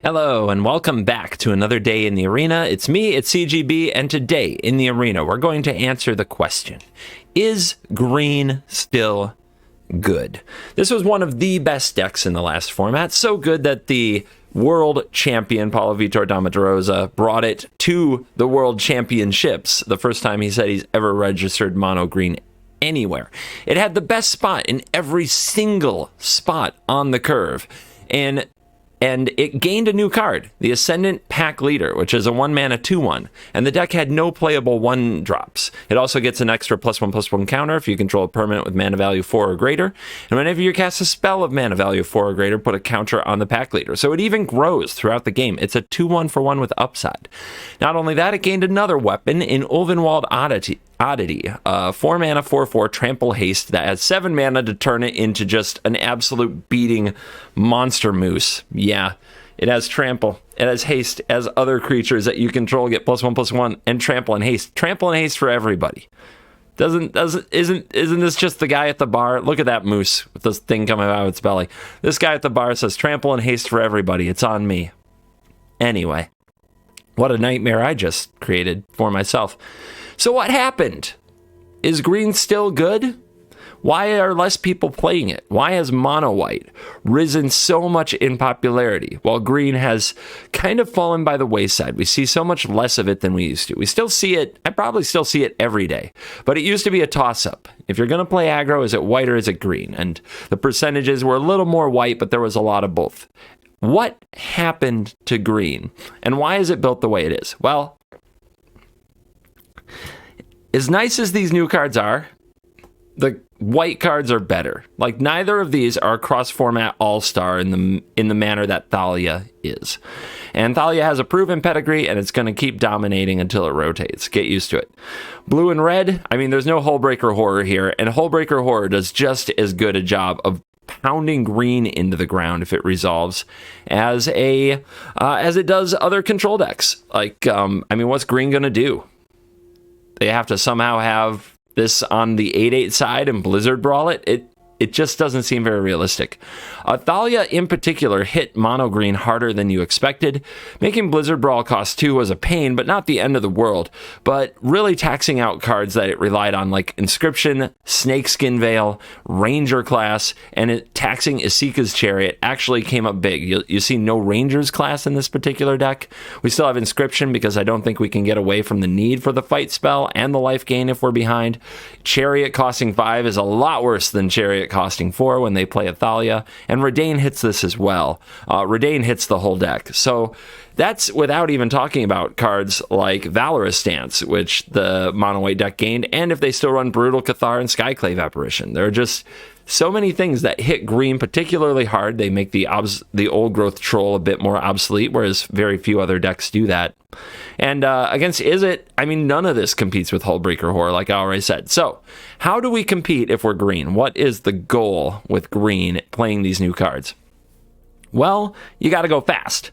Hello, and welcome back to another day in the arena. It's me, it's CGB, and today in the arena, we're going to answer the question, is green still good? This was one of the best decks in the last format, so good that the world champion, Paulo Vitor Damatrosa, brought it to the world championships, the first time he said he's ever registered mono green anywhere. It had the best spot in every single spot on the curve, and it gained a new card, the Ascendant Pack Leader, which is a 1-mana 2/1, and the deck had no playable 1-drops. It also gets an extra +1/+1 counter if you control a permanent with mana value 4 or greater, and whenever you cast a spell of mana value 4 or greater, put a counter on the Pack Leader. So it even grows throughout the game. It's a 2/1 for 1 with upside. Not only that, it gained another weapon in Ulvenwald Oddity, 4-mana 4/4 Trample Haste that has 7 mana to turn it into just an absolute beating monster moose. Yeah, it has Trample, it has Haste, it has other creatures that you control get +1/+1 and Trample and Haste. Trample and Haste for everybody. Isn't this just the guy at the bar? Look at that moose with this thing coming out of its belly. This guy at the bar says Trample and Haste for everybody. It's on me. Anyway, what a nightmare I just created for myself. So what happened? Is green still good? Why are less people playing it? Why has mono white risen so much in popularity while green has kind of fallen by the wayside? We see so much less of it than we used to. We still see it. I probably still see it every day, but it used to be a toss-up. If you're going to play aggro, is it white or is it green? And the percentages were a little more white, but there was a lot of both. What happened to green? And why is it built the way it is? Well, as nice as these new cards are, the white cards are better. Like, neither of these are cross-format all-star in the manner that Thalia is. And Thalia has a proven pedigree, and it's going to keep dominating until it rotates. Get used to it. Blue and red, I mean, there's no Hullbreaker Horror here, and Hullbreaker Horror does just as good a job of pounding green into the ground if it resolves as it does other control decks. Like, I mean, what's green going to do? They have to somehow have this on the 8/8 side and Blizzard Brawl it. It just doesn't seem very realistic. Thalia in particular hit mono green harder than you expected. Making Blizzard Brawl cost 2 was a pain, but not the end of the world. But really taxing out cards that it relied on, like Inscription, Snakeskin Veil, Ranger class, and taxing Isika's Chariot actually came up big. You see no Rangers class in this particular deck. We still have Inscription because I don't think we can get away from the need for the fight spell and the life gain if we're behind. Chariot costing 5 is a lot worse than Chariot costing 4 when they play a Thalia, and Redain hits this as well. Redain hits the whole deck. So that's without even talking about cards like Valorous Stance, which the mono white deck gained, and if they still run Brutal Cathar and Skyclave Apparition. There are just so many things that hit green particularly hard. They make the old growth troll a bit more obsolete, whereas very few other decks do that. And against Izzet, I mean, none of this competes with Hullbreaker Horror, like I already said. So, how do we compete if we're green? What is the goal with green playing these new cards? Well, you got to go fast.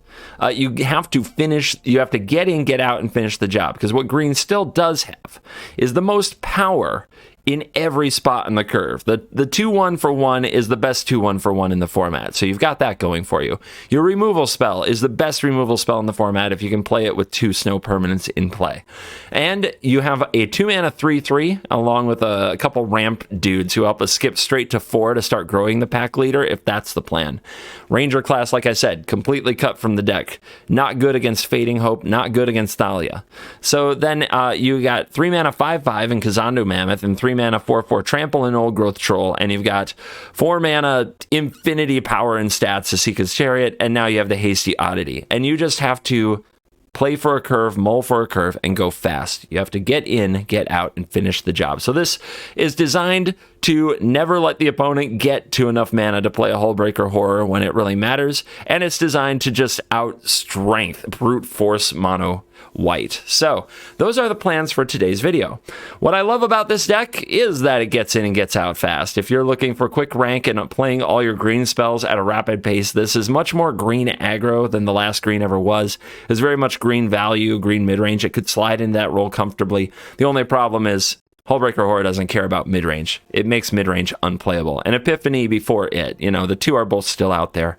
You have to get in, get out, and finish the job. Because what green still does have is the most power in every spot on the curve. The 2/1 for 1 is the best 2/1 for 1 in the format, so you've got that going for you. Your removal spell is the best removal spell in the format if you can play it with 2 snow permanents in play. And you have a 2-mana 3/3 along with a couple ramp dudes who help us skip straight to 4 to start growing the Pack Leader if that's the plan. Ranger class, like I said, completely cut from the deck. Not good against Fading Hope, not good against Thalia. So then you got 3-mana 5/5 in Kazandu Mammoth and 3-mana 4/4 Trample and Old Growth Troll, and you've got 4-mana infinity power and stats Isika's Chariot, and now you have the Hasty Oddity. And you just have to play for a curve, mull for a curve, and go fast. You have to get in, get out, and finish the job. So this is designed to never let the opponent get to enough mana to play a Hullbreaker Horror when it really matters, and it's designed to just out-strength, brute force mono white. So those are the plans for today's video. What I love about this deck is that it gets in and gets out fast. If you're looking for quick rank and playing all your green spells at a rapid pace, this is much more green aggro than the last green ever was. It's very much green value, green mid-range. It could slide into that role comfortably. The only problem is Hullbreaker Horror doesn't care about mid-range. It makes mid-range unplayable. And Epiphany before it. You know, the two are both still out there.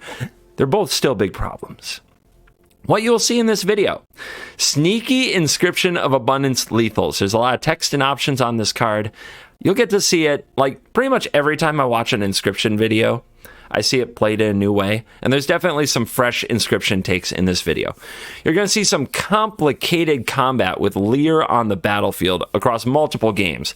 They're both still big problems. What you will see in this video: Sneaky Inscription of Abundance lethals. There's a lot of text and options on this card. You'll get to see it like pretty much every time I watch an inscription video. I see it played in a new way, and there's definitely some fresh inscription takes in this video. You're going to see some complicated combat with Lear on the battlefield across multiple games.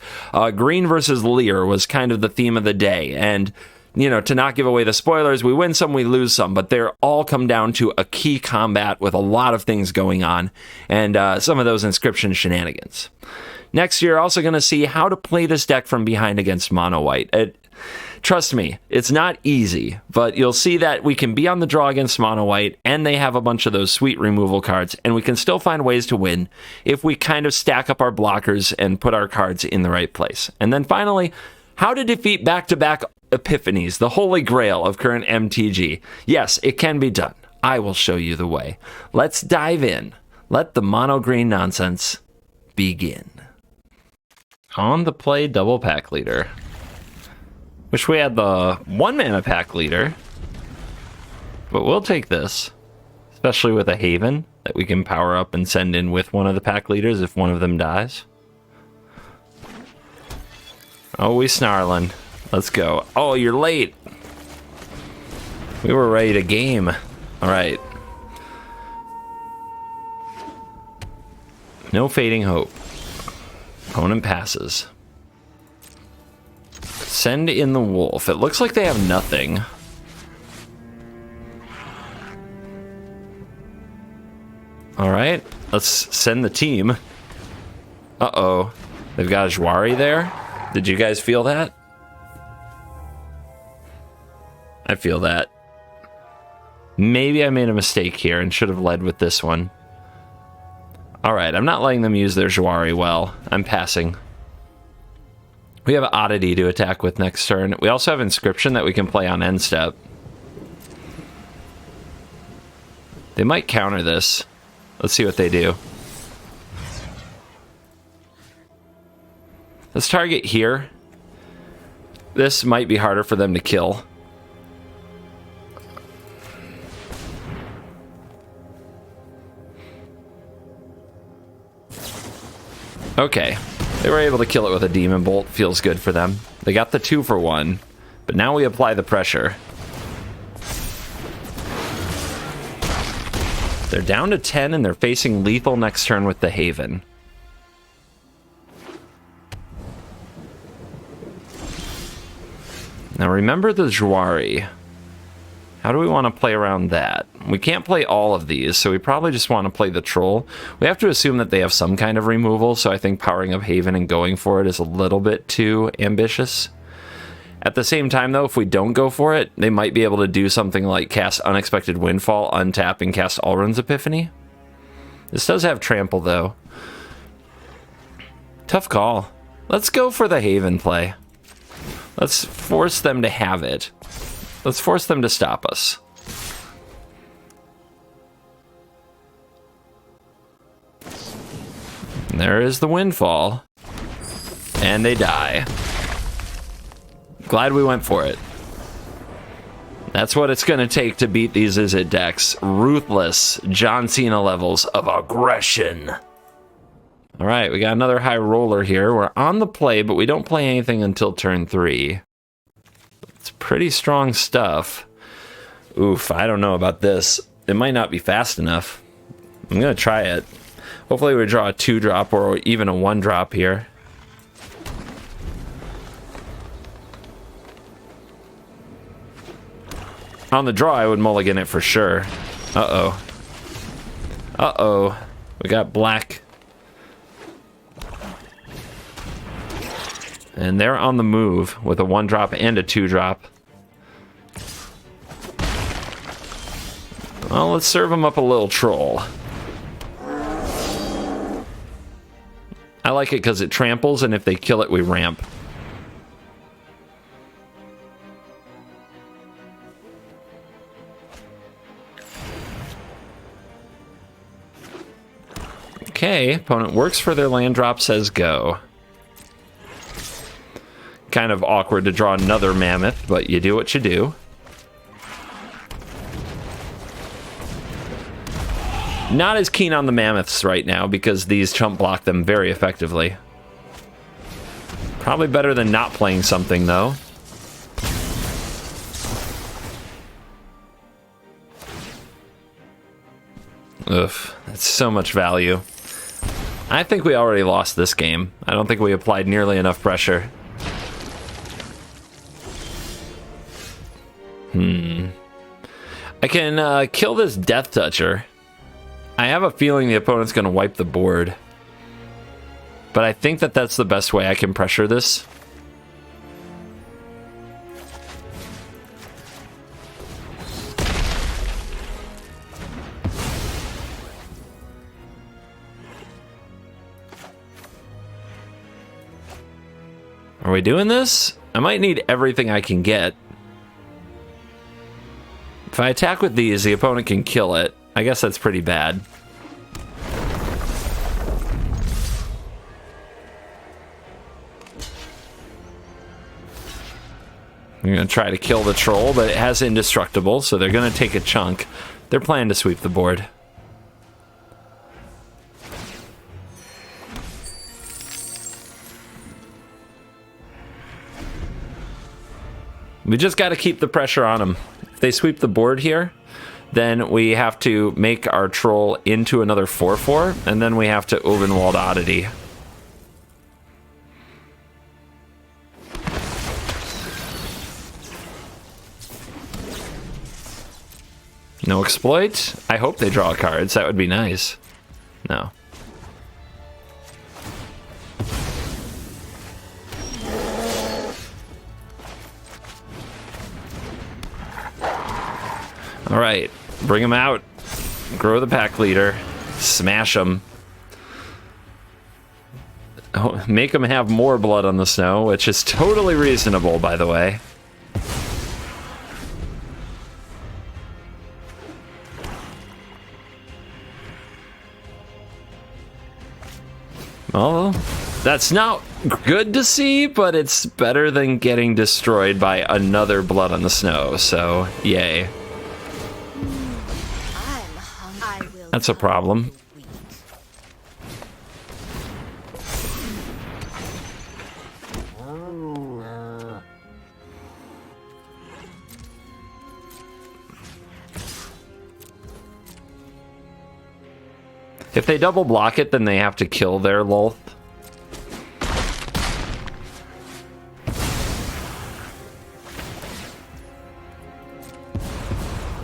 Green versus Lear was kind of the theme of the day, and you know, to not give away the spoilers, we win some, we lose some, but they're all come down to a key combat with a lot of things going on, and some of those inscription shenanigans. Next, you're also going to see how to play this deck from behind against mono white. Trust me, it's not easy, but you'll see that we can be on the draw against mono white, and they have a bunch of those sweet removal cards, and we can still find ways to win if we kind of stack up our blockers and put our cards in the right place. And then finally, how to defeat back-to-back Epiphanies, the holy grail of current MTG. Yes, it can be done. I will show you the way. Let's dive in. Let the mono-green nonsense begin. On the play, double pack leader. Wish we had the 1 mana pack leader, but we'll take this, especially with a Haven that we can power up and send in with one of the pack leaders if one of them dies. Oh, we snarling. Let's go. Oh, you're late. We were ready to game. All right. No fading hope. Opponent passes. Send in the wolf. It looks like they have nothing. All right. Let's send the team. Uh-oh. They've got a Jwari there. Did you guys feel that? I feel that. Maybe I made a mistake here and should have led with this one. Alright, I'm not letting them use their Jwari well. I'm passing. We have Oddity to attack with next turn. We also have Inscription that we can play on end step. They might counter this. Let's see what they do. Let's target here. This might be harder for them to kill. Okay, they were able to kill it with a Demon Bolt. Feels good for them. They got the 2-for-1, but now we apply the pressure. They're down to 10 and they're facing lethal next turn with the Haven. Now remember the Jwari. How do we want to play around that? We can't play all of these, so we probably just want to play the Troll. We have to assume that they have some kind of removal, so I think powering up Haven and going for it is a little bit too ambitious. At the same time, though, if we don't go for it, they might be able to do something like cast Unexpected Windfall, untap, and cast Alrund's Epiphany. This does have Trample, though. Tough call. Let's go for the Haven play. Let's force them to have it. Let's force them to stop us. And there is the Windfall. And they die. Glad we went for it. That's what it's going to take to beat these Izzet decks. Ruthless John Cena levels of aggression. All right, we got another high roller here. We're on the play, but we don't play anything until turn 3. It's pretty strong stuff. Oof, I don't know about this. It might not be fast enough. I'm going to try it. Hopefully we draw a 2-drop or even a 1-drop here. On the draw, I would mulligan it for sure. Uh-oh. Uh-oh. We got black. And they're on the move with a 1-drop and a 2-drop. Well, let's serve them up a little Troll. I like it because it tramples, and if they kill it, we ramp. Okay, opponent works for their land drop, says go. Kind of awkward to draw another Mammoth, but you do what you do. Not as keen on the mammoths right now because these chump block them very effectively. Probably better than not playing something, though. Ugh, that's so much value. I think we already lost this game. I don't think we applied nearly enough pressure. I can kill this Death Toucher. I have a feeling the opponent's going to wipe the board. But I think that that's the best way I can pressure this. Are we doing this? I might need everything I can get. If I attack with these, the opponent can kill it. I guess that's pretty bad. I'm going to try to kill the troll, but it has indestructible, so they're going to take a chunk. They're planning to sweep the board. We just got to keep the pressure on them. If they sweep the board here, then we have to make our troll into another 4/4, and then we have to Ovenwald Oddity. No exploit? I hope they draw cards. That would be nice. No. All right, bring him out. Grow the pack leader. Smash him. Oh, make him have more blood on the snow, which is totally reasonable, by the way. Well, that's not good to see, but it's better than getting destroyed by another blood on the snow, so yay. That's a problem. If they double block it, then they have to kill their Lolth.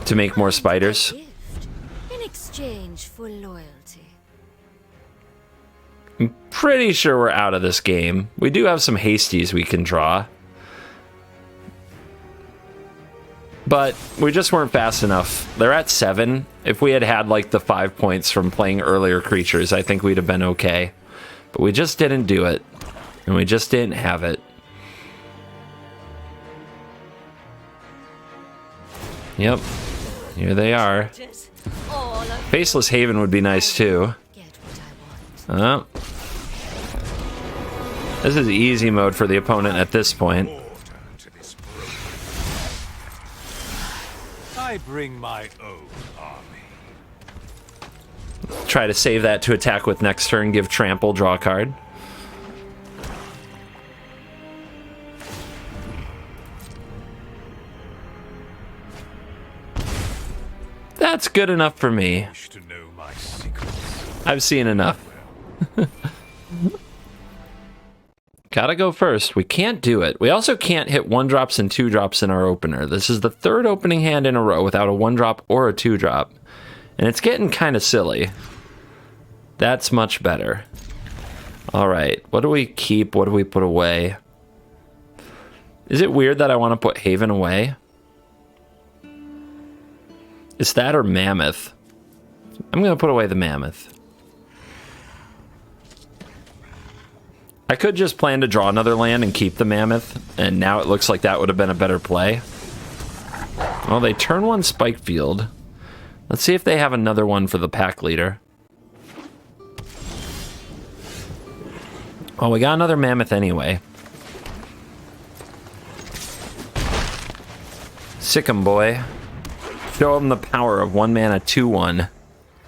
To make more spiders. In exchange for loyalty. I'm pretty sure we're out of this game. We do have some hasties we can draw. But we just weren't fast enough. They're at 7. If we had had like the 5 points from playing earlier creatures, I think we'd have been okay. But we just didn't do it. And we just didn't have it. Yep. Here they are. Faceless Haven would be nice too. This is easy mode for the opponent at this point. I bring my own army. Try to save that to attack with next turn, give trample, draw a card. That's good enough for me. I've seen enough. Gotta go first. We can't do it. We also can't hit 1-drops and 2-drops in our opener. This is the 3rd opening hand in a row without a 1-drop or a 2-drop. And it's getting kind of silly. That's much better. Alright, what do we keep? What do we put away? Is it weird that I want to put Haven away? Is that or Mammoth? I'm going to put away the Mammoth. I could just plan to draw another land and keep the Mammoth, and now it looks like that would have been a better play. Well, they turn 1 Spike Field. Let's see if they have another one for the pack leader. Well, we got another Mammoth anyway. Sick 'em, boy. Show them the power of 1 mana 2/1.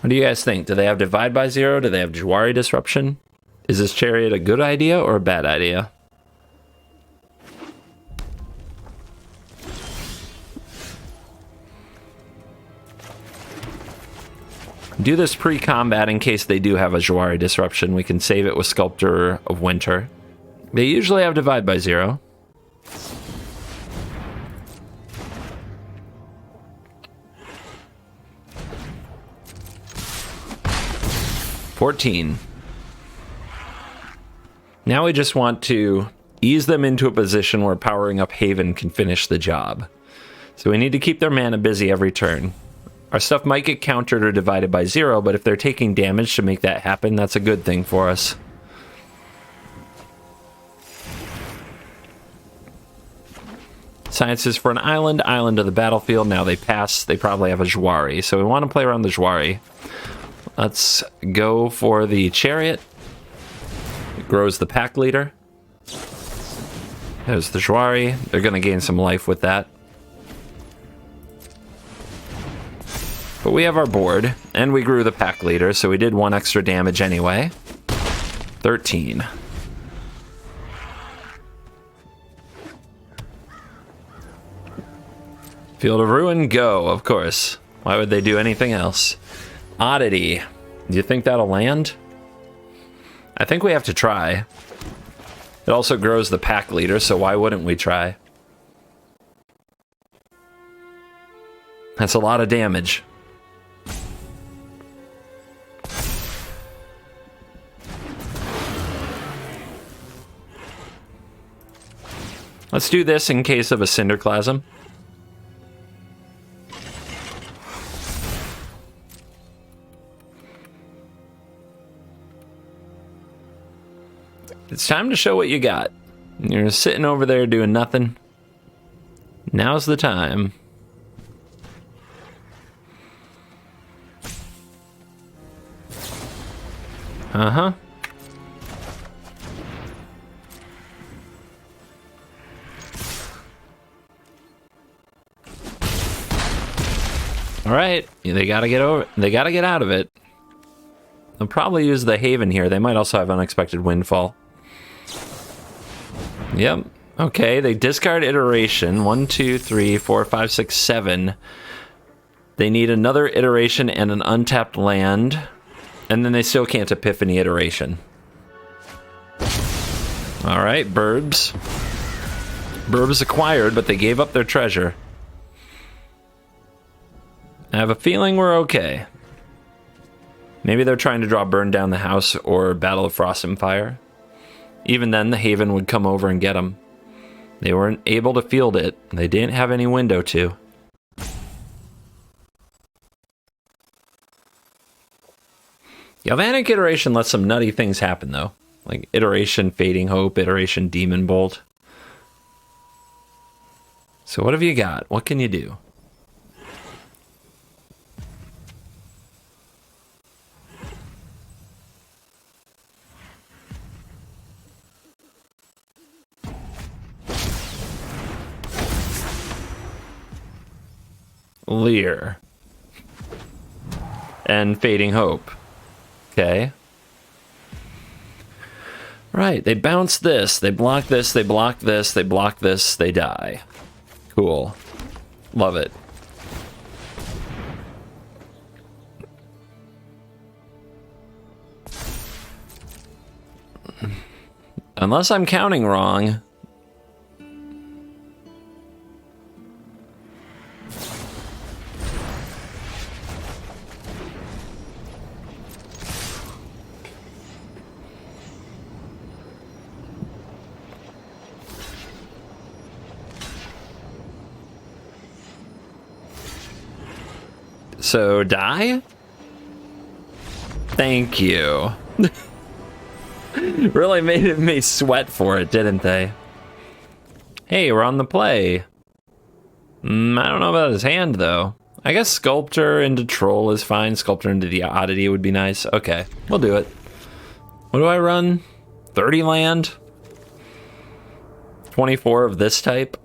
What do you guys think? Do they have Divide by Zero? Do they have Jwari Disruption? Is this Chariot a good idea or a bad idea? Do this pre-combat in case they do have a Jwari Disruption. We can save it with Sculptor of Winter. They usually have Divide by Zero. $14. Now we just want to ease them into a position where powering up Haven can finish the job. So we need to keep their mana busy every turn. Our stuff might get countered or divided by 0, but if they're taking damage to make that happen, that's a good thing for us. Sciences for an island of the battlefield. Now they pass. They probably have a Jwari, so we want to play around the Jwari. Let's go for the Chariot. It grows the pack leader. There's the Jwari. They're going to gain some life with that. But we have our board, and we grew the pack leader, so we did 1 extra damage anyway. 13. Field of Ruin, go, of course. Why would they do anything else? Oddity. Do you think that'll land? I think we have to try. It also grows the pack leader, so why wouldn't we try? That's a lot of damage. Let's do this in case of a Cinderclasm. It's time to show what you got. You're sitting over there doing nothing. Now's the time. Uh-huh. All right, they gotta get over. They gotta get out of it. They'll probably use the Haven here. They might also have Unexpected Windfall. Yep. Okay, they discard Iteration. 1, 2, 3, 4, 5, 6, 7. They need another Iteration and an untapped land. And then they still can't Epiphany Iteration. All right, Burbs. Burbs acquired, but they gave up their treasure. I have a feeling we're okay. Maybe they're trying to draw Burn Down the House or Battle of Frost and Fire. Even then, the Haven would come over and get them. They weren't able to field it. They didn't have any window to. Galvanic Iteration lets some nutty things happen, though. Like Iteration Fading Hope, Iteration Demon Bolt. So what have you got? What can you do? Leer. And Fading Hope. Okay. Right, they bounce this, they block this, they block this, they block this, they die. Cool. Love it. Unless I'm counting wrong. So, die? Thank you. Really made me sweat for it, didn't they? Hey, we're on the play. I don't know about his hand, though. I guess Sculptor into Troll is fine. Sculptor into the Oddity would be nice. Okay, we'll do it. What do I run? 30 land? 24 of this type?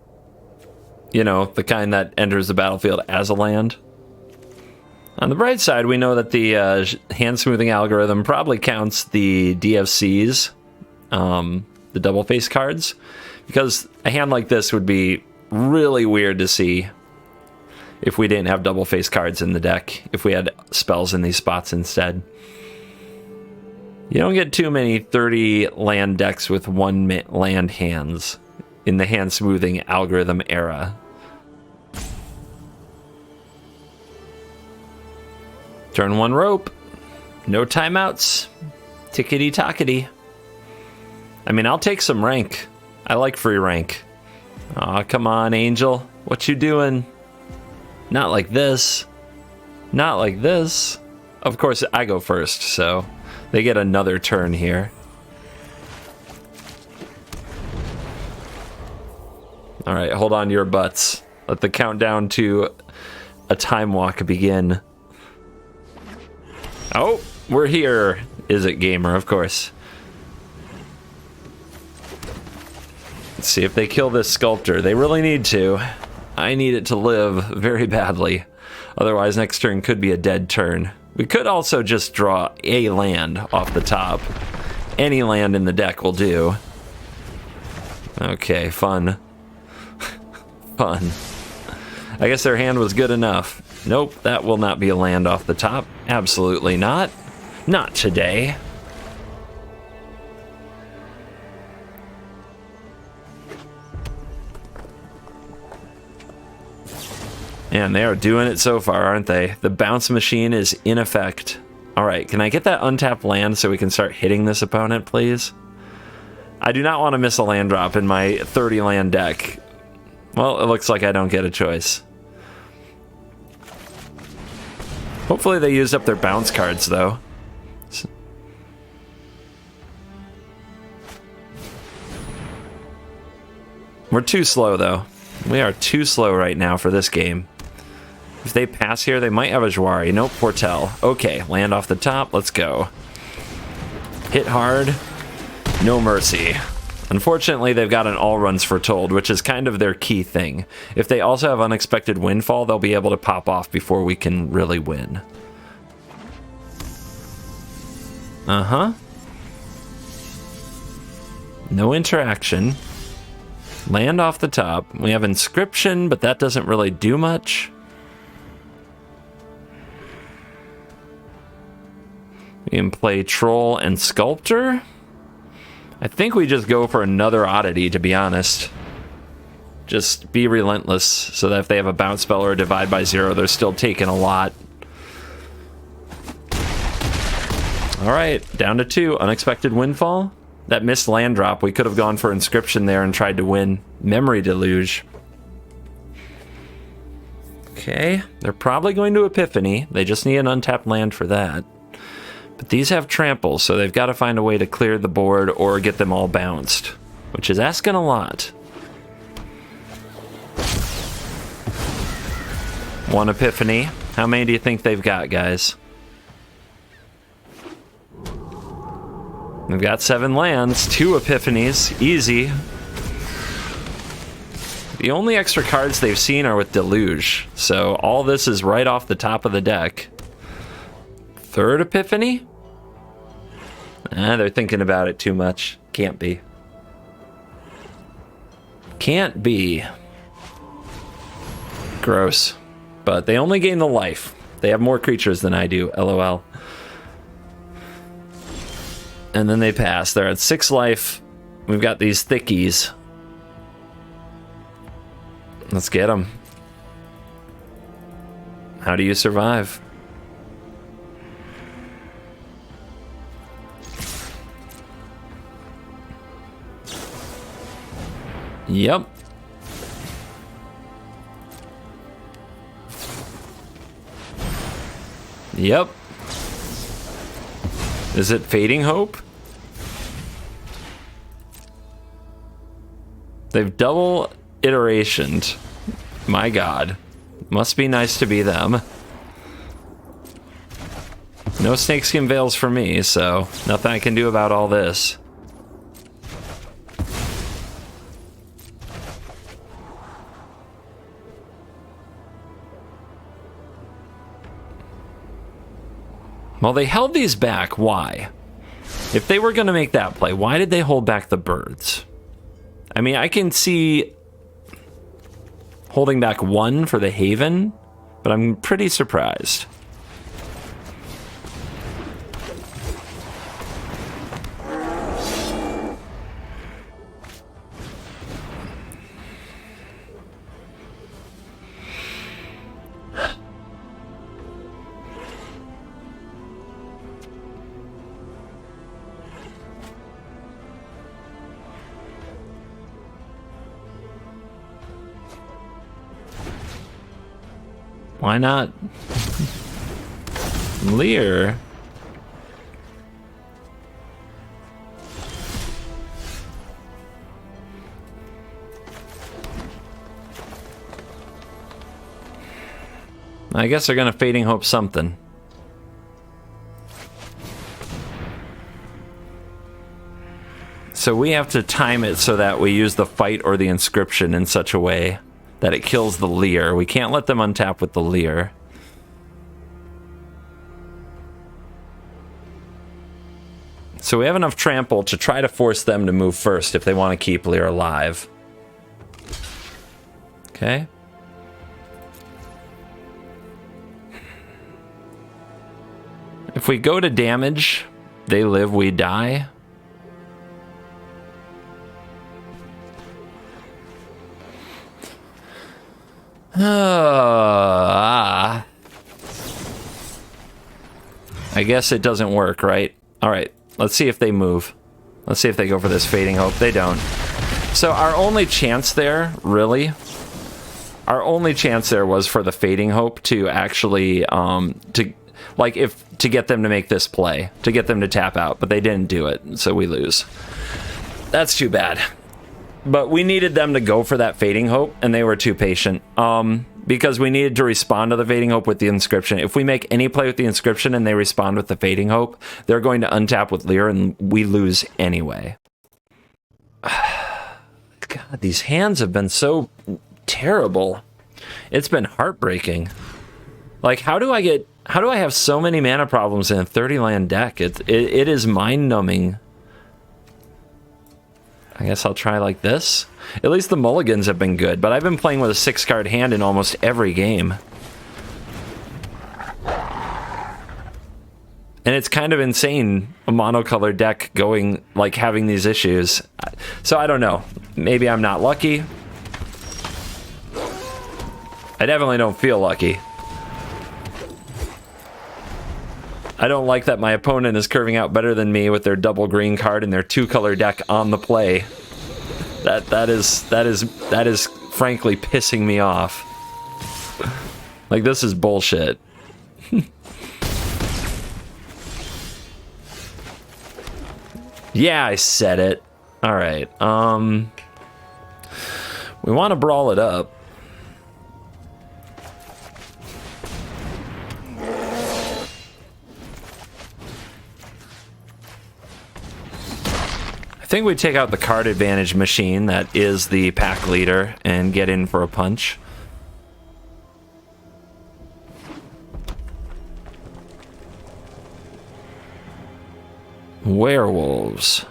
You know, the kind that enters the battlefield as a land? On the bright side, we know that the hand smoothing algorithm probably counts the DFCs, the double face cards, because a hand like this would be really weird to see if we didn't have double face cards in the deck, if we had spells in these spots instead. You don't get too many 30 land decks with 1 land hands in the hand smoothing algorithm era. Turn 1 rope. No timeouts. Tickety-tockety. I mean, I'll take some rank. I like free rank. Aw, come on, Angel. What you doing? Not like this. Not like this. Of course, I go first, so they get another turn here. All right, hold on to your butts. Let the countdown to a time walk begin. Oh, we're here. Is it, gamer? Of course. Let's see if they kill this sculptor. They really need to. I need it to live very badly. Otherwise, next turn could be a dead turn. We could also just draw a land off the top. Any land in the deck will do. Okay, fun. Fun. I guess their hand was good enough. Nope, that will not be a land off the top. Absolutely not. Not today. And they are doing it so far, aren't they? The bounce machine is in effect. All right, can I get that untapped land so we can start hitting this opponent, please? I do not want to miss a land drop in my 30 land deck. Well, it looks like I don't get a choice. Hopefully they used up their bounce cards, though. We're too slow, though. We are too slow right now for this game. If they pass here, they might have a Jwari. Nope, Portel. Okay, land off the top. Let's go. Hit hard. No mercy. Unfortunately, they've got an all runs foretold, which is kind of their key thing. If they also have unexpected windfall, they'll be able to pop off before we can really win. Uh-huh. No interaction. Land off the top. We have inscription, but that doesn't really do much. We can play troll and sculptor. I think we just go for another oddity, to be honest. Just be relentless, so that if they have a bounce spell or a divide by 0, they're still taking a lot. Alright, down to 2. Unexpected windfall. That missed land drop, we could have gone for inscription there and tried to win. Memory deluge. Okay, they're probably going to Epiphany. They just need an untapped land for that. But these have trample, so they've got to find a way to clear the board or get them all bounced, which is asking a lot. One Epiphany. How many do you think they've got, guys? They've got 7 lands, 2 Epiphanies, easy. The only extra cards they've seen are with Deluge, so all this is right off the top of the deck. 3rd Epiphany? They're thinking about it too much. Can't be. Can't be. Gross. But they only gain the life. They have more creatures than I do, LOL. And then they pass. They're at 6 life. We've got these thickies. Let's get them. How do you survive? Yep. Yep. Is it Fading Hope? They've double iterationed. My god. Must be nice to be them. No snakeskin veils for me, so nothing I can do about all this. Well, they held these back. Why? If they were going to make that play, why did they hold back the birds? I mean, I can see holding back 1 for the Haven, but I'm pretty surprised. Why not Lear? I guess they're gonna Fading Hope something. So we have to time it so that we use the fight or the inscription in such a way that it kills the Lear. We can't let them untap with the Lear. So we have enough trample to try to force them to move first if they want to keep Lear alive. Okay. If we go to damage, they live, we die. I guess it doesn't work, right? All right, let's see if they move. Let's see if they go for this Fading Hope. They don't. So our only chance there, really, our only chance there was for the Fading Hope to actually, to get them to make this play, to get them to tap out, but they didn't do it, so we lose. That's too bad. But we needed them to go for that Fading Hope, and they were too patient. Because we needed to respond to the Fading Hope with the inscription. If we make any play with the inscription and they respond with the Fading Hope, they're going to untap with Lear, and we lose anyway. God, these hands have been so terrible. It's been heartbreaking. Like, how do I have so many mana problems in a 30-land deck? It is mind-numbing. I guess I'll try like this. At least the mulligans have been good, but I've been playing with a 6-card hand in almost every game. And it's kind of insane, a monocolored deck going, like, having these issues. So I don't know. Maybe I'm not lucky. I definitely don't feel lucky. I don't like that my opponent is curving out better than me with their double green card and their 2-color deck on the play. That is frankly pissing me off. Like, this is bullshit. Yeah, I said it. All right. We want to brawl it up. I think we take out the card advantage machine that is the pack leader and get in for a punch. Werewolves.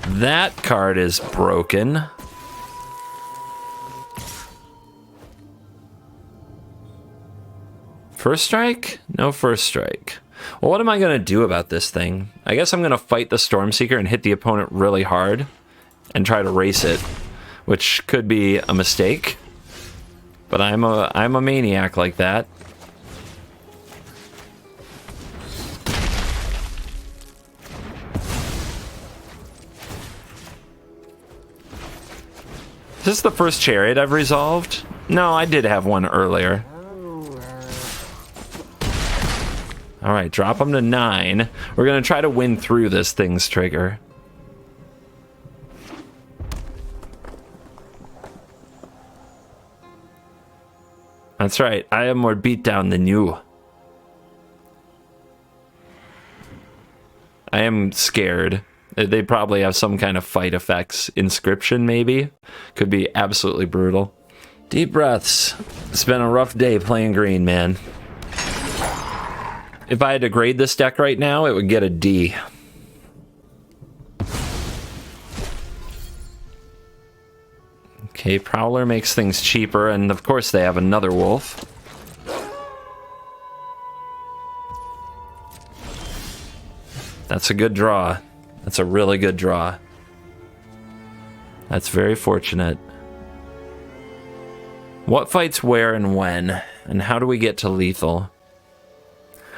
That card is broken. First strike? No first strike. Well, what am I going to do about this thing? I guess I'm going to fight the Stormseeker and hit the opponent really hard and try to race it, which could be a mistake. But I'm a maniac like that. Is this the first Chariot I've resolved? No, I did have one earlier. All right, drop them to 9. We're going to try to win through this thing's trigger. That's right, I have more beatdown than you. I am scared. They probably have some kind of fight effects. Inscription, maybe? Could be absolutely brutal. Deep breaths. It's been a rough day playing green, man. If I had to grade this deck right now, it would get a D. Okay, Prowler makes things cheaper, and of course they have another wolf. That's a good draw. That's a really good draw. That's very fortunate. What fights where and when? And how do we get to lethal?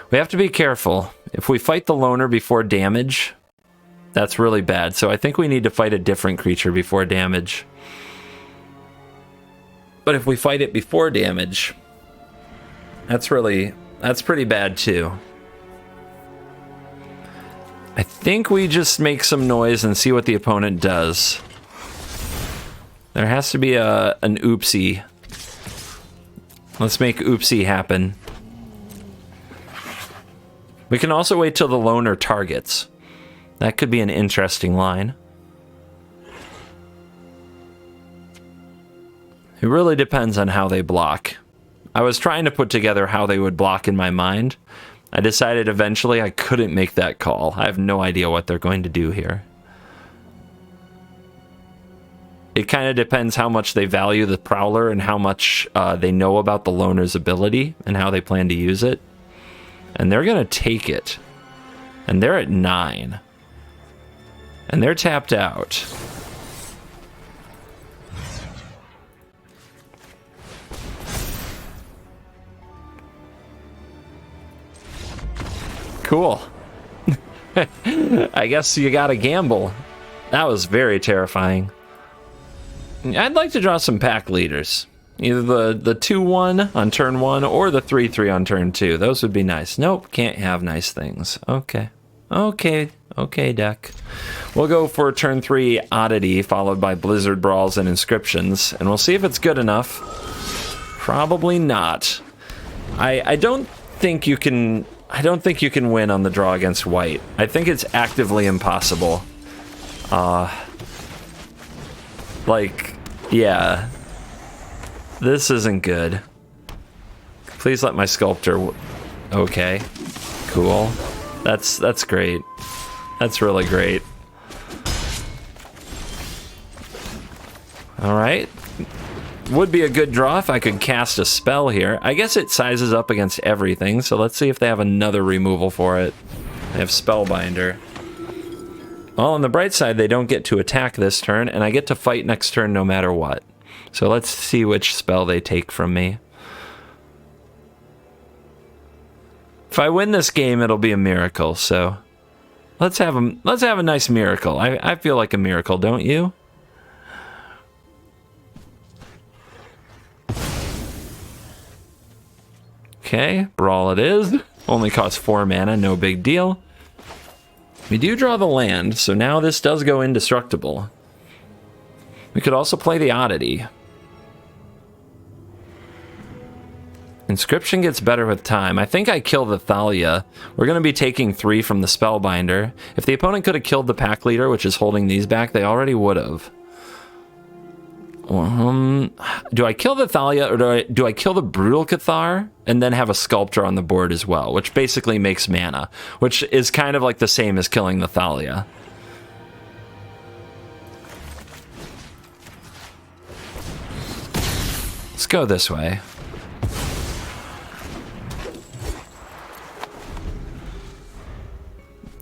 We have to be careful. If we fight the loner before damage, that's really bad. So I think we need to fight a different creature before damage. But if we fight it before damage, that's pretty bad too. I think we just make some noise and see what the opponent does. There has to be an oopsie. Let's make oopsie happen. We can also wait till the loner targets. That could be an interesting line. It really depends on how they block. I was trying to put together how they would block in my mind. I decided eventually I couldn't make that call. I have no idea what they're going to do here. It kind of depends how much they value the Prowler and how much they know about the loner's ability and how they plan to use it. And they're going to take it. And they're at 9. And they're tapped out. Cool. I guess you gotta gamble. That was very terrifying. I'd like to draw some pack leaders. Either the 2-1 on turn 1 or the 3-3 on turn 2. Those would be nice. Nope, can't have nice things. Okay. Okay, deck. We'll go for turn 3 Oddity, followed by Blizzard Brawls and Inscriptions, and we'll see if it's good enough. Probably not. I don't think you can win on the draw against white. I think it's actively impossible. Yeah. This isn't good. Please let my sculptor... Okay. Cool. That's great. That's really great. Alright. Would be a good draw if I could cast a spell here. I guess it sizes up against everything, so let's see if they have another removal for it. They have Spellbinder. Well, on the bright side, they don't get to attack this turn, and I get to fight next turn no matter what. So let's see which spell they take from me. If I win this game, it'll be a miracle, so... Let's have a nice miracle. I feel like a miracle, don't you? Okay, Brawl it is. Only costs 4 mana, no big deal. We do draw the land, so now this does go indestructible. We could also play the Oddity. Inscription gets better with time. I think I kill the Thalia. We're going to be taking 3 from the Spellbinder. If the opponent could have killed the Pack Leader, which is holding these back, they already would have. Do I kill the Thalia, or do I kill the Brutal Cathar and then have a Sculptor on the board as well, which basically makes mana, which is kind of like the same as killing the Thalia. Let's go this way.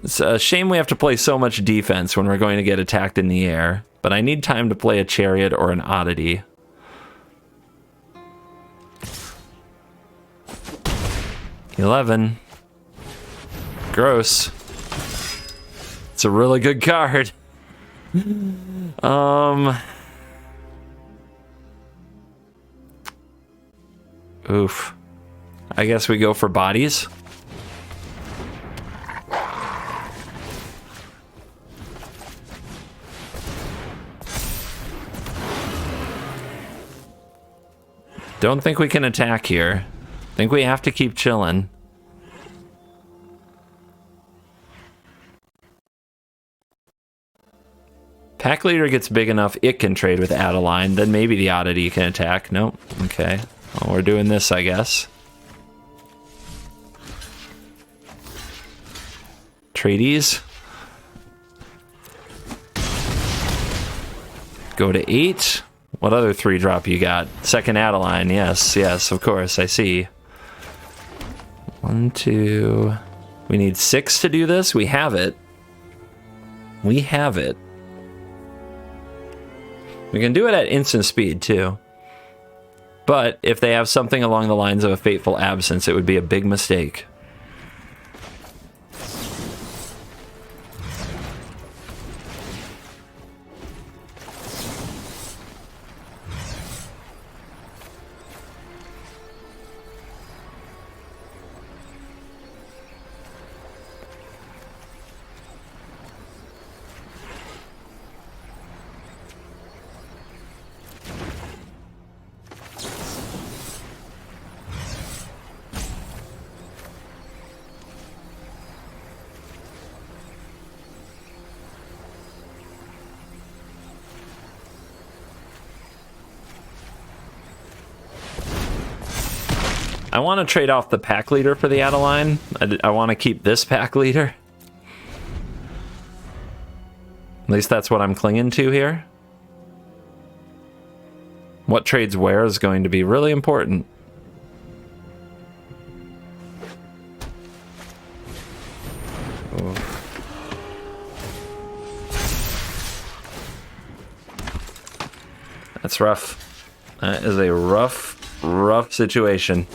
It's a shame we have to play so much defense when we're going to get attacked in the air, but I need time to play a Chariot or an Oddity. $11. Gross. It's a really good card. Oof. I guess we go for bodies. Don't think we can attack here. Think we have to keep chilling. Pack leader gets big enough, it can trade with Adeline. Then maybe the oddity can attack. Nope. Okay. Well, we're doing this, I guess. Trades. Go to 8. What other 3-drop you got? Second Adeline. Yes, yes, of course. I see. 1, 2. We need 6 to do this. We have it. We have it. We can do it at instant speed, too. But if they have something along the lines of a fateful absence, it would be a big mistake. I want to trade off the pack leader for the Adeline. I want to keep this pack leader. At least that's what I'm clinging to here. What trades where is going to be really important. That's rough. That is a rough situation.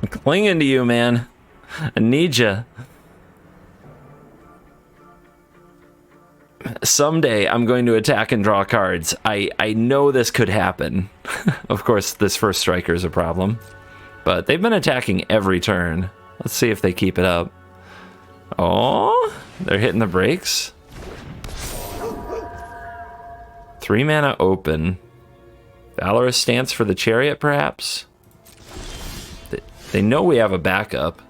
I'm clinging to you, man. I need you. Someday I'm going to attack and draw cards. I know this could happen. Of course, this first striker is a problem. But they've been attacking every turn. Let's see if they keep it up. Oh, they're hitting the brakes. 3 mana open. Valorous Stance for the Chariot, perhaps? They know we have a backup.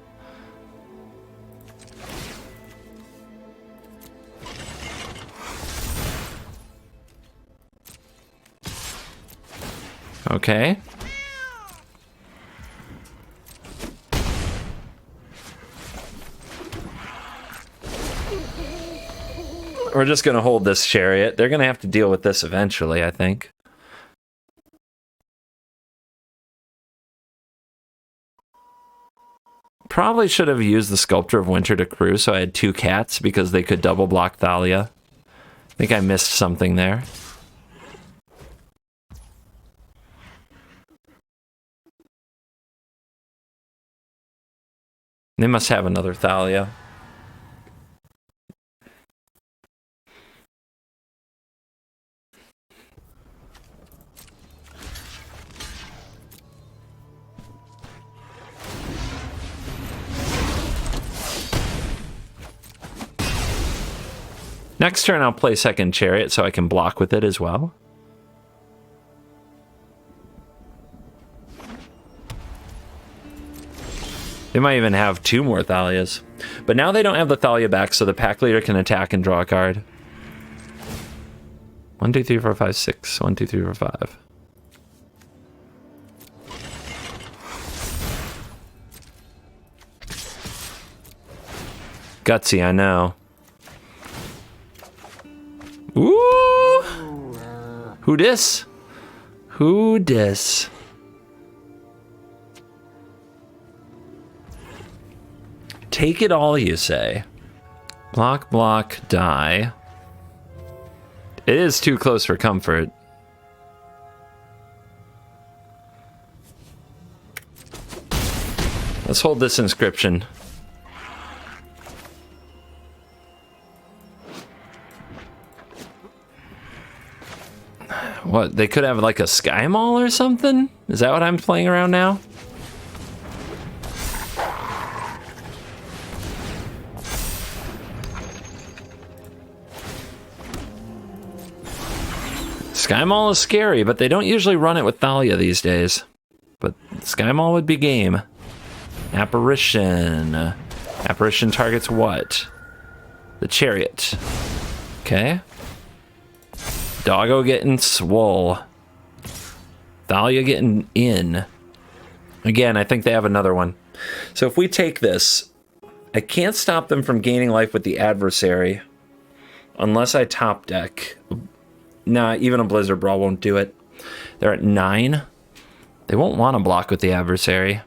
Okay. We're just going to hold this Chariot. They're going to have to deal with this eventually, I think. Probably should have used the Sculptor of Winter to crew, so I had 2 cats because they could double block Thalia. I think I missed something there. They must have another Thalia. Next turn I'll play second Chariot so I can block with it as well. They might even have 2 more Thalias. But now they don't have the Thalia back, so the pack leader can attack and draw a card. 1, 2, 3, 4, 5, 6. 1, 2, 3, 4, 5. Gutsy, I know. Ooh! Who dis? Who dis? Take it all, you say. Block, block, die. It is too close for comfort. Let's hold this inscription. What, they could have like a Sky Mall or something? Is that what I'm playing around now? Sky Mall is scary, but they don't usually run it with Thalia these days. But Sky Mall would be game. Apparition. Apparition targets what? The Chariot. Okay. Doggo getting swole. Thalia getting in. Again, I think they have another one. So if we take this, I can't stop them from gaining life with the adversary. Unless I top deck. Nah, even a Blizzard Brawl won't do it. They're at 9. They won't want to block with the adversary.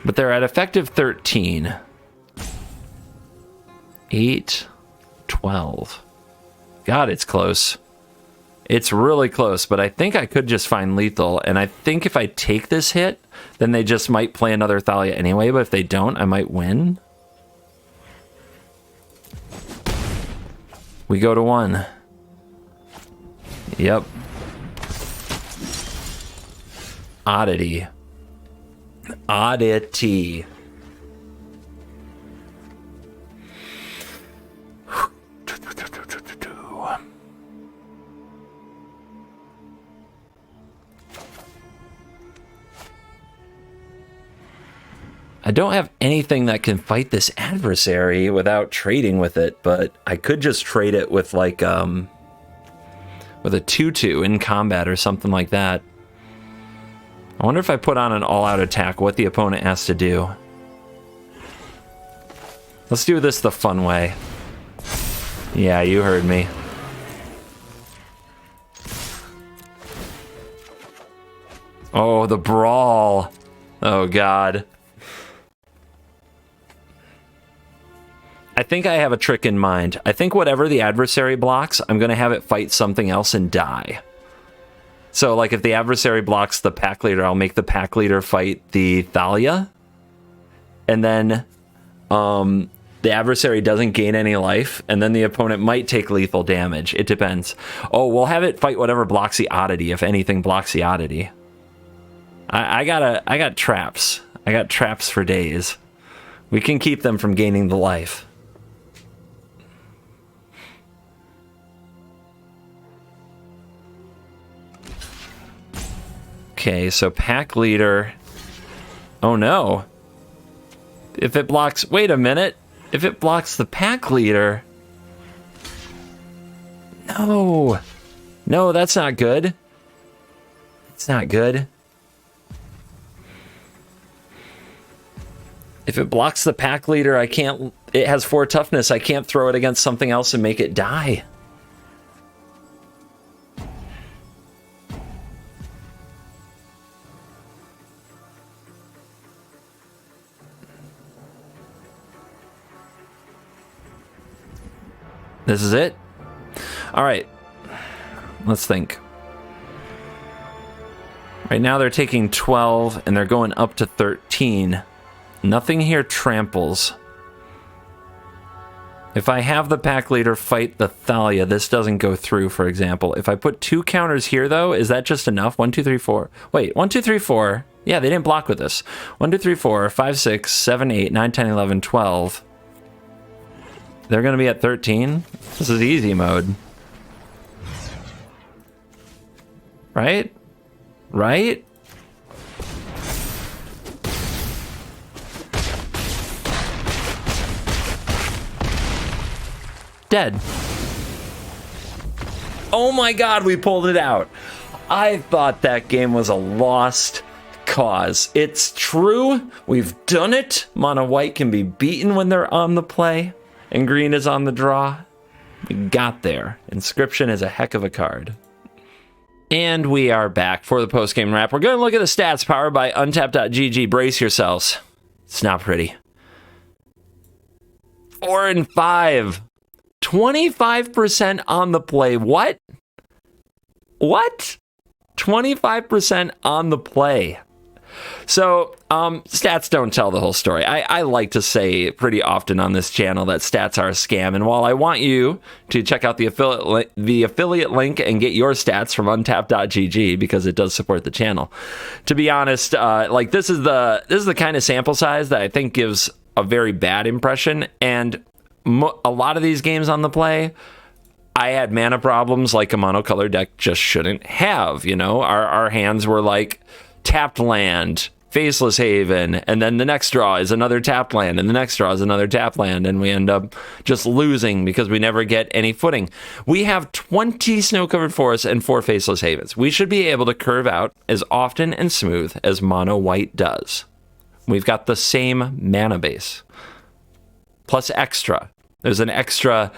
But they're at effective 13. 8, 12. God, it's close. It's really close, but I think I could just find lethal. And I think if I take this hit, then they just might play another Thalia anyway. But if they don't, I might win. We go to 1. Yep. Oddity. Oddity. I don't have anything that can fight this adversary without trading with it, but I could just trade it with like with a 2/2 in combat or something like that. I wonder if I put on an all-out attack, what the opponent has to do. Let's do this the fun way. Yeah, you heard me. Oh, the brawl. Oh, God. I think I have a trick in mind. I think whatever the adversary blocks, I'm going to have it fight something else and die. So, like, if the adversary blocks the pack leader, I'll make the pack leader fight the Thalia. And then the adversary doesn't gain any life, and then the opponent might take lethal damage. It depends. Oh, we'll have it fight whatever blocks the oddity, if anything blocks the oddity. I got traps. I got traps for days. We can keep them from gaining the life. Okay, so pack leader. Oh no. If it blocks, wait a minute. If it blocks the pack leader. No. No, that's not good. It's not good. If it blocks the pack leader, I can't, it has 4 toughness. I can't throw it against something else and make it die. This is it? All right. Let's think. Right now they're taking 12 and they're going up to 13. Nothing here tramples. If I have the pack leader fight the Thalia, this doesn't go through, for example. If I put 2 counters here, though, is that just enough? 1, 2, 3, 4. Wait, 1, 2, 3, 4. Yeah, they didn't block with this. 1, 2, 3, 4, 5, 6, 7, 8, 9, 10, 11, 12. They're going to be at 13. This is easy mode. Right? Right? Dead. Oh my God, we pulled it out. I thought that game was a lost cause. It's true. We've done it. Mono white can be beaten when they're on the play, and green is on the draw. We got there. Inscription is a heck of a card. And we are back for the post-game wrap. We're going to look at the stats powered by Untap.gg. Brace yourselves. It's not pretty. 4 and 5. 25% on the play. What? What? 25% on the play. So, stats don't tell the whole story. I like to say pretty often on this channel that stats are a scam. And while I want you to check out the affiliate link and get your stats from untap.gg because it does support the channel, to be honest, like this is the kind of sample size that I think gives a very bad impression. And a lot of these games on the play, I had mana problems like a monocolor deck just shouldn't have. You know, our hands were like tapped land, Faceless Haven, and then the next draw is another tapped land, and the next draw is another tapped land, and we end up just losing because we never get any footing. We have 20 snow-covered forests and 4 Faceless Havens. We should be able to curve out as often and smooth as mono white does. We've got the same mana base. Plus extra. There's an extra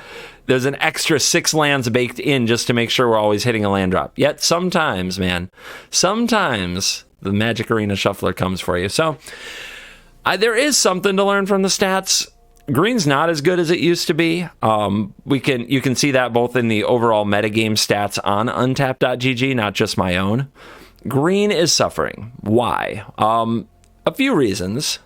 6 lands baked in just to make sure we're always hitting a land drop. Yet sometimes, man, sometimes the Magic Arena Shuffler comes for you. So there is something to learn from the stats. Green's not as good as it used to be. You can see that both in the overall metagame stats on untapped.gg, not just my own. Green is suffering. Why? A few reasons.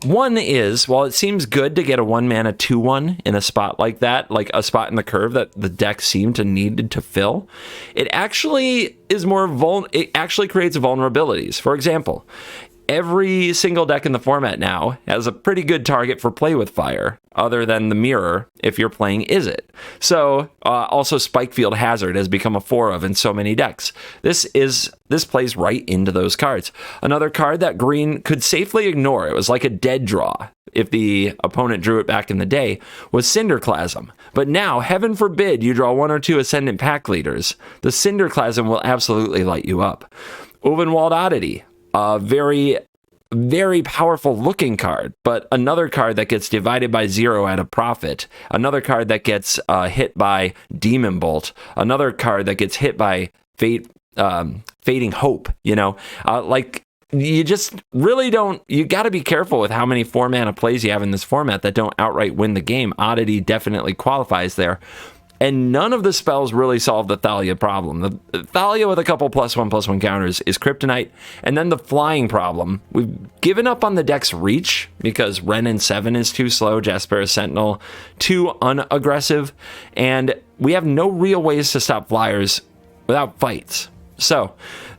One is, while it seems good to get a 1-mana 2/1 in a spot like that, like a spot in the curve that the deck seemed to need to fill, it actually is it actually creates vulnerabilities. For example, every single deck in the format now has a pretty good target for Play with Fire, other than the Mirror if you're playing Izzet. So also Spikefield Hazard has become a 4 of in so many decks. This plays right into those cards. Another card that green could safely ignore, it was like a dead draw if the opponent drew it back in the day, was Cinderclasm. But now, heaven forbid you draw 1 or 2 Ascendant Pack Leaders, the Cinderclasm will absolutely light you up. Ulvenwald Oddity, a very, very powerful looking card, but another card that gets divided by 0 at a profit, another card that gets hit by Demon Bolt, another card that gets hit by Fading Hope, you know, you just really don't, you got to be careful with how many 4-mana plays you have in this format that don't outright win the game. Oddity definitely qualifies there. And none of the spells really solve the Thalia problem. The Thalia with a couple +1/+1 counters is Kryptonite. And then the flying problem. We've given up on the deck's reach because Renin 7 is too slow, Jasper's Sentinel too unaggressive, and we have no real ways to stop flyers without fights. So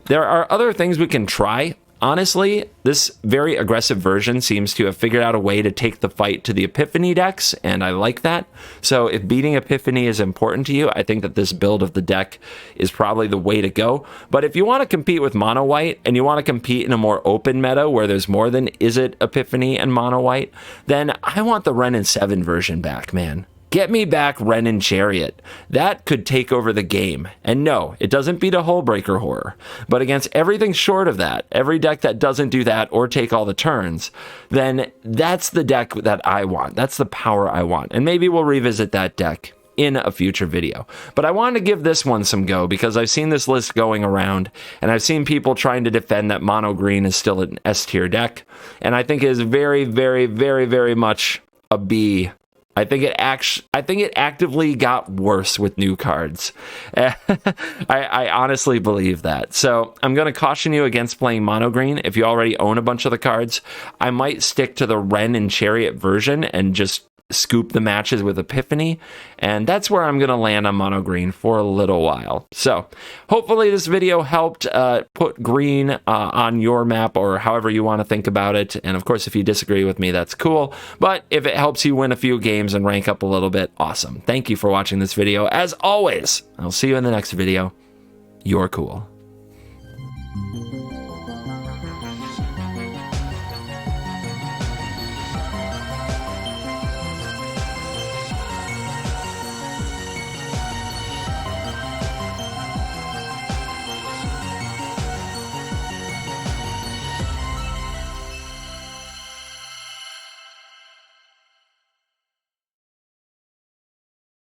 there are other things we can try. Honestly, this very aggressive version seems to have figured out a way to take the fight to the Epiphany decks, and I like that. So if beating Epiphany is important to you, I think that this build of the deck is probably the way to go. But if you want to compete with Mono White, and you want to compete in a more open meta where there's more than Izzet, Epiphany, and Mono White, then I want the Renin 7 version back, man. Get me back Renin Chariot. That could take over the game. And no, it doesn't beat a Hullbreaker Horror. But against everything short of that, every deck that doesn't do that or take all the turns, then that's the deck that I want. That's the power I want. And maybe we'll revisit that deck in a future video. But I wanted to give this one some go because I've seen this list going around and I've seen people trying to defend that mono green is still an S tier deck. And I think it is very, very, very, very much a B. I think it actively got worse with new cards. I honestly believe that. So I'm going to caution you against playing mono green. If you already own a bunch of the cards, I might stick to the Ren and Chariot version and just scoop the matches with Epiphany, and that's where I'm going to land on mono green for a little while. So hopefully this video helped put green on your map, or however you want to think about it. And of course, if you disagree with me, that's cool. But if it helps you win a few games and rank up a little bit, awesome. Thank you for watching this video. As always, I'll see you in the next video. You're cool.